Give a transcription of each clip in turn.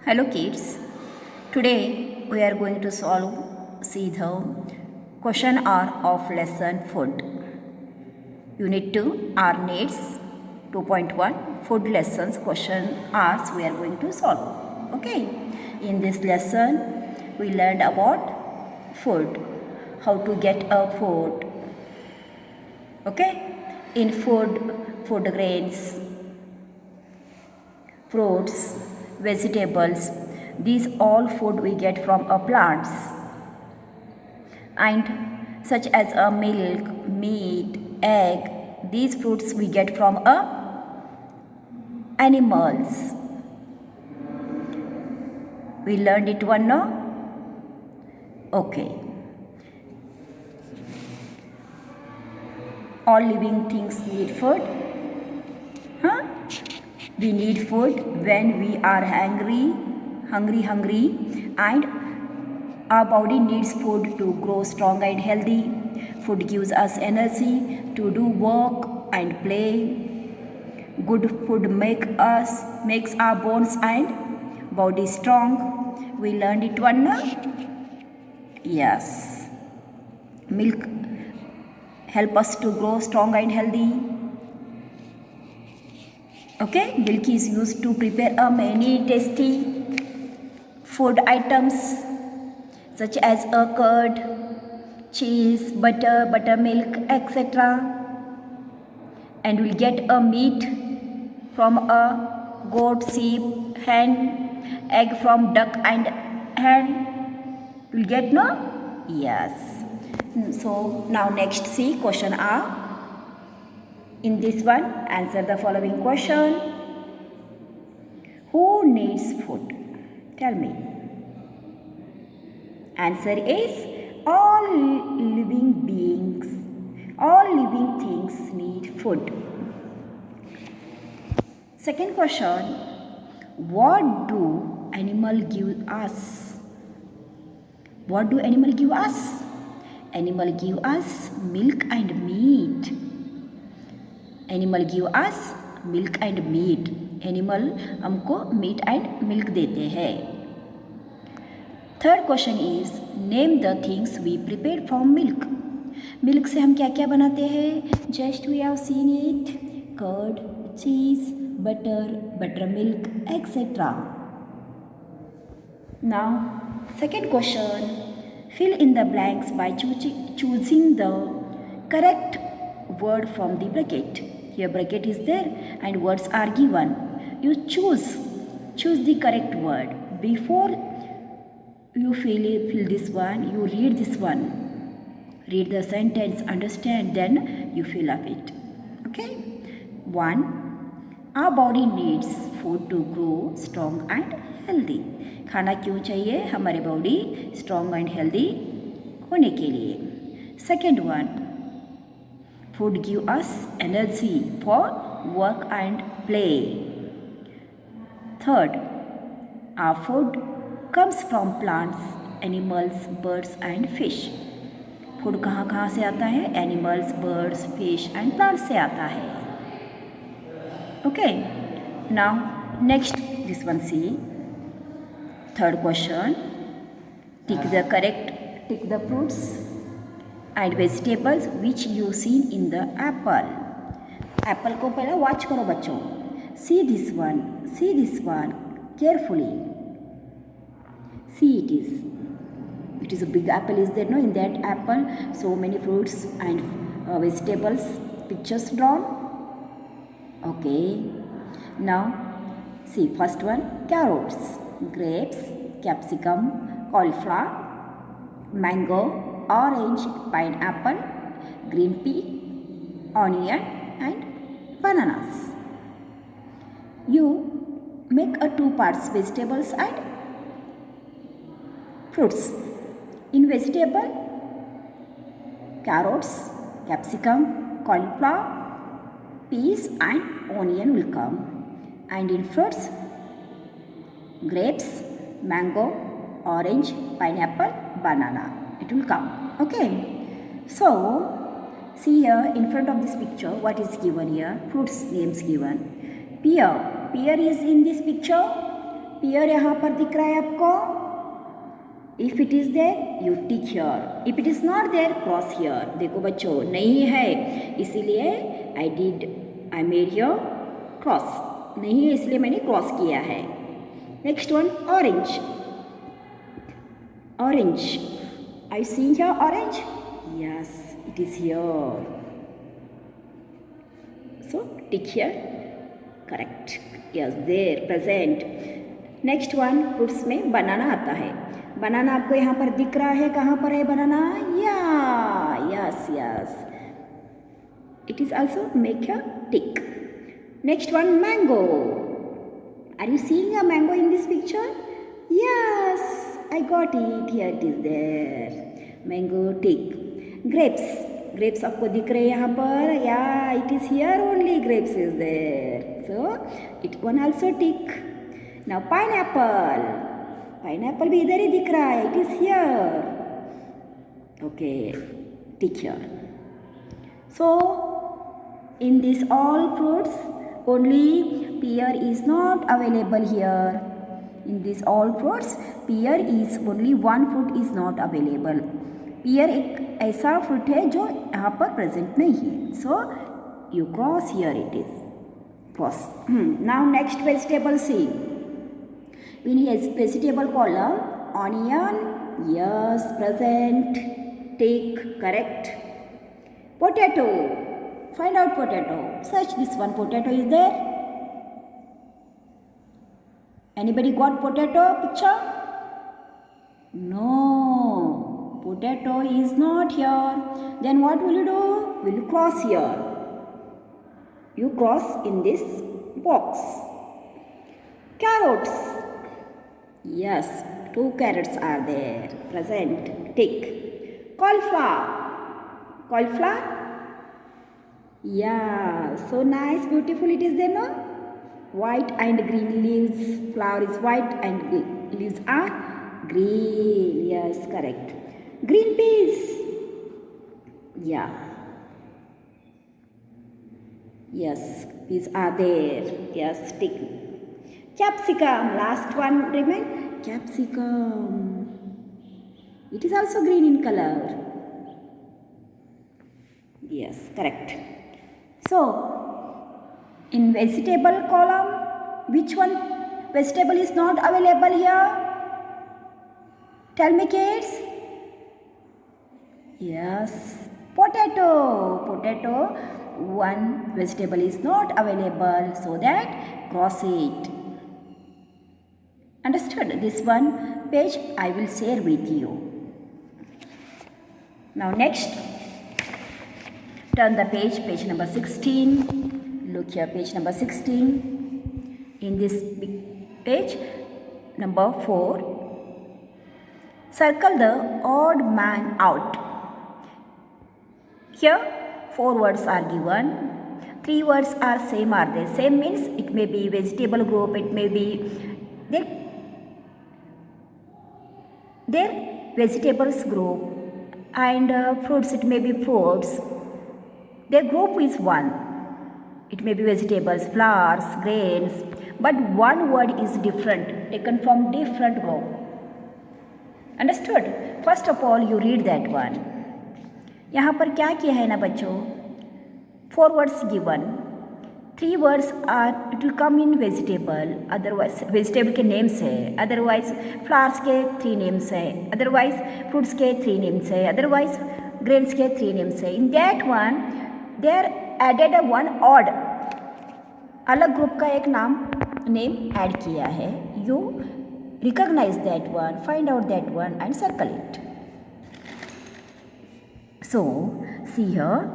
Hello kids. Today we are going to solve see the question R of lesson food. Unit 2 R needs 2.1 food lessons question R's we are going to solve. Okay. In this lesson we learned about food, how to get a food. Okay. In food grains, fruits, vegetables, these all food we get from plants, and such as a milk, meat, egg, these fruits we get from animals. We learned it one now? Okay. All living things need food. Huh? We need food when we are hungry, and our body needs food to grow strong and healthy. Food gives us energy to do work and play. Good food makes our bones and body strong. We learned it one now? Yes. Milk help us to grow strong and healthy. Okay, milk is used to prepare many tasty food items such as a curd, cheese, butter, buttermilk, etc. And we'll get a meat from a goat, sheep, hen, egg from duck and hen. We'll get no? Yes. So now next see question R. In this one, answer the following question. Who needs food? Tell me. Answer is all living beings, all living things need food. Second question, what do animals give us? What do animals give us? Animals give us milk and meat. Animal give us milk and meat. Animal हमको meat and milk देते हैं. Third question is name the things we prepare from milk. Milk से हम क्या क्या बनाते हैं? Just we have seen it. Curd, cheese, butter milk, etcetera. Now second question, fill in the blanks by choosing the correct word from the bracket. Here bracket is there and words are given. You choose the correct word. Before you fill this one, you read this one. Read the sentence, understand, then you fill up it. Okay? 1. Our body needs food to grow strong and healthy. खाना क्यों चाहिए? हमारे body strong and healthy होने के लिए. Second one, food give us energy for work and play. Third, our food comes from plants, animals, birds and fish. Food कहाँ से आता है? Animals, birds, fish and plants से आता है. Okay, now next this one see. Third question, tick the fruits and vegetables which you seen in the apple. Apple को पहले watch करो बच्चों. see this one carefully. See it is a big apple is there, no? In that apple so many fruits and vegetables pictures drawn. Okay, now see first one, carrots, grapes, capsicum, cauliflower, mango, orange, pineapple, green pea, onion and bananas. You make a 2 parts vegetables and fruits. In vegetable, carrots, capsicum, cauliflower, peas and onion will come. And in fruits, grapes, mango, orange, pineapple, banana. It will come. Okay, so see here in front of this picture what is given here. Fruits names given. Pear is in this picture. पियर यहाँ पर दिख रहा है आपको? If it is there you tick here, if it is not there cross here. देखो बच्चों नहीं है इसीलिए आई मेड हियर क्रॉस, नहीं है इसलिए मैंने क्रॉस किया है। Next one orange, orange, I see here orange? Yes it is here, so tick here, correct, yes there present. Next one fruits में बनाना आता है। बनाना आपको यहाँ पर दिख रहा है, कहाँ पर है बनाना? या yes yes, it is also make a tick. Next one mango, are you seeing a mango in this picture? Yes I got it, here it is there, mango tick. Grapes, grapes आपको दिख रहे हैं यहाँ पर? Yeah, it is here only, grapes is there, so it one also tick. Now pineapple, pineapple भी इधर ही दिख रहा है, it is here, okay, tick here. So in this all fruits only pear is not available here. In this all fruits pear is only one fruit is not available. pear एक ऐसा fruit है जो यहाँ पर present नहीं है, so you cross here, it is cross. Now next vegetable see, in vegetable column onion, yes present, tick, correct. Potato, find out potato, search this one, potato is there? Anybody got potato picture? No, potato is not here. Then what will you do? Will you cross here? You cross in this box. Carrots. Yes, 2 carrots are there. Present. Tick. Cauliflower. Cauliflower? Yeah, so nice, beautiful it is there, no? White and green leaves, flower is white and leaves are green, yes correct. Green peas, yeah, yes peas are there, yes tick. Capsicum, last one remain, capsicum, it is also green in color, yes correct. So in vegetable column, which one vegetable is not available here? Tell me kids. Yes, potato. Potato, one vegetable is not available, so that cross it. Understood? This one page I will share with you. Now next, turn the page, page number 16. Look here, page number 16. In this page number 4, circle the odd man out. Here 4 words are given, 3 words are same are there. Same means it may be vegetable group, it may be their vegetables group, and fruits, it may be fruits. Their group is one. It may be vegetables, flowers, grains, but one word is different, taken from different group. Understood? First of all, you read that one. यहाँ पर क्या किया है ना बच्चों? 4 words given. 3 words are, it will come in vegetable. Otherwise, vegetable के names है. Otherwise, flowers के 3 names है. Otherwise, fruits के 3 names है. Otherwise, grains के 3 names है. In that one, there added a one odd, अलग ग्रुप का एक नेम ऐड किया है. You recognise that one, find out that one and circle it. So see here,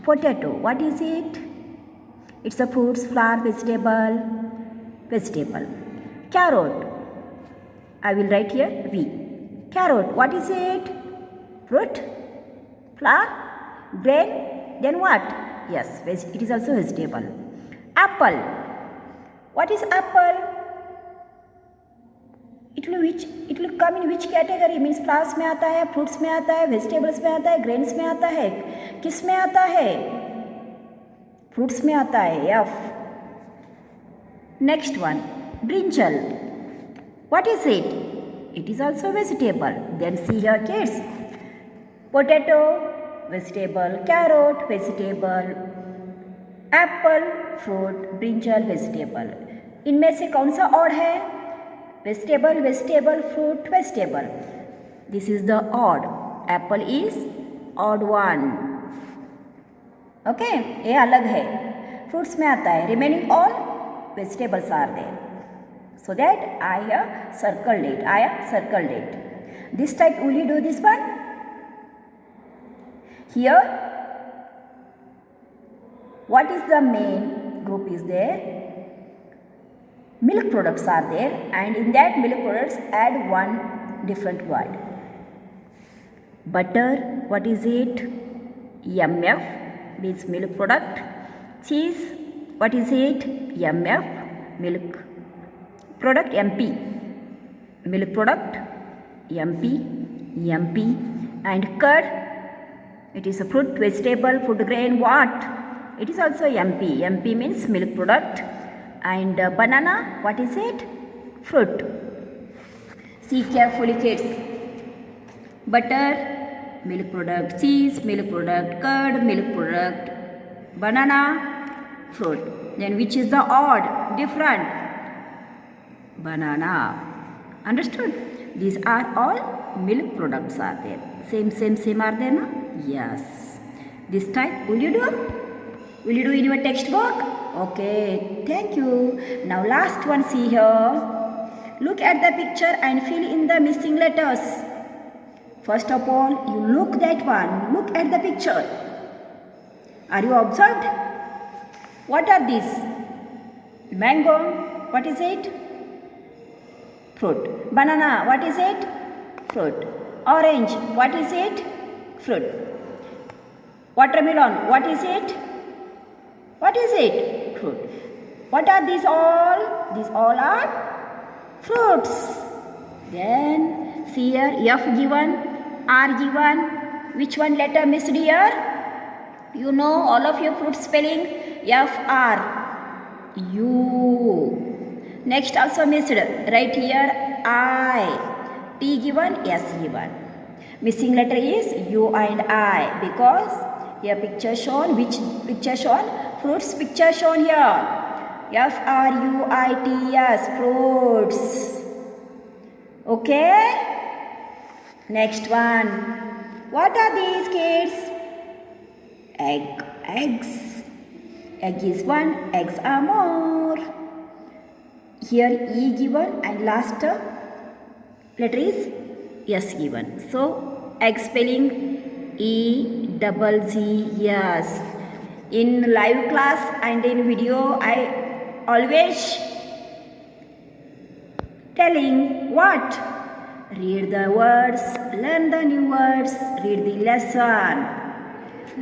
potato, what is it? It's a fruits, flower, vegetable. Carrot, I will write here V. Carrot, what is it? Fruit, flower, grain, then what? Yes, it is also vegetable. Apple, what is apple? It will come in which category? Means flowers में आता है, fruits में आता है, vegetables में आता है, grains में आता है, किस में आता है? Fruits में आता है. F. Next one, brinjal. What is it? It is also vegetable. Then see here kids. Potato, vegetable. Carrot, vegetable. Apple, fruit. Brinjal, vegetable. इनमें से कौन सा ऑड है? Vegetable, vegetable, fruit, vegetable. This is the odd. Apple is odd one. Okay, ये अलग है. Fruits में आता है. Remaining all vegetables are there. So that I circled it. I circled it. This type will you do this one? Here, what is the main group is there? Milk products are there, and in that milk products add one different word. Butter, what is it? MF means milk product. Cheese, what is it? MF, milk product. MP, milk product. MP, and curd, it is a fruit, vegetable, food grain. What? It is also MP. MP means milk product. And banana, what is it? Fruit. See carefully kids. Butter, milk product. Cheese, milk product. Curd, milk product. Banana, fruit. Then which is the odd, different? Banana. Understood? These are all milk products are there. Same are there, no? Yes. This type will you do? Will you do in your textbook? Okay, thank you. Now last one, see here. Look at the picture and fill in the missing letters. First of all, you look that one. Look at the picture. Are you observed? What are these? Mango, what is it? Fruit. Banana, what is it? Fruit. Orange, what is it? Fruit. Watermelon, what is it? What is it? Fruit. What are these all? These all are fruits. Then see here, F given, R given. Which one letter missed here? You know all of your fruit spelling. F, R, U. Next also missed. Right here I. T given, S given. Missing letter is U and I because here picture shown. Which picture shown? Fruits picture shown here. F R U I T S, fruits. Okay. Next one. What are these kids? Egg. Eggs. Egg is one. Eggs are more. Here E given and last letter is S given. So egg spelling E-double-G, yes. In live class and in video I always telling what? Read the words, learn the new words, read the lesson.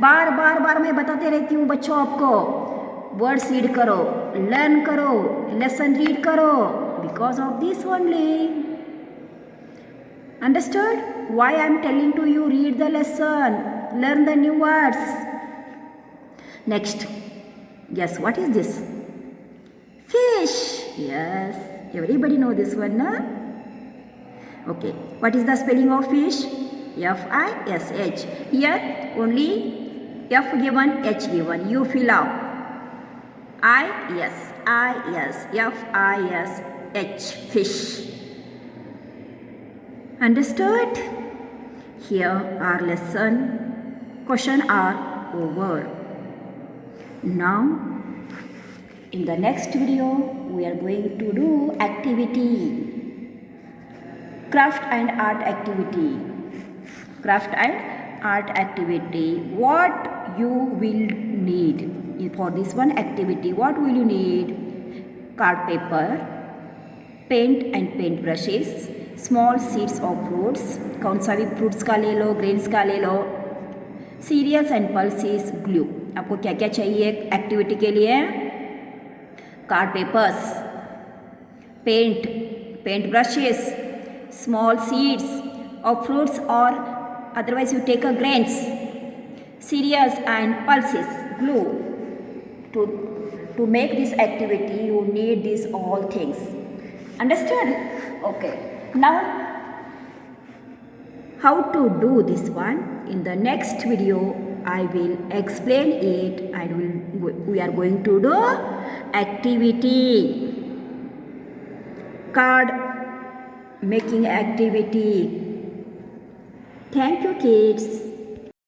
बार मैं बताते रहती हूँ बच्चों आपको. Words read करो, learn करो, lesson read करो. Because of this only. Understood why I am telling to you read the lesson, learn the new words. Next, guess what is this? Fish. Yes, everybody know this one, na? Okay, what is the spelling of fish? F-I-S-H. Here only F given, H given. You fill out. I-S, F-I-S-H, fish. Understood? Here our lesson question are over. Now in the next video we are going to do activity, craft and art activity. Craft and art activity. What you will need for this one activity? What will you need? Card paper, paint and paint brushes, small seeds of fruits. कौन सा भी fruits का ले लो, grains का ले लो. Cereals and pulses, glue. आपको क्या क्या चाहिए एक्टिविटी के लिए? Card papers, paint brushes, small seeds of fruits और otherwise you take a grains, cereals and pulses, glue. To make this activity you need these all things. Understood? Okay. Now, how to do this one? In the next video, I will explain it and we are going to do activity. Card making activity. Thank you, kids.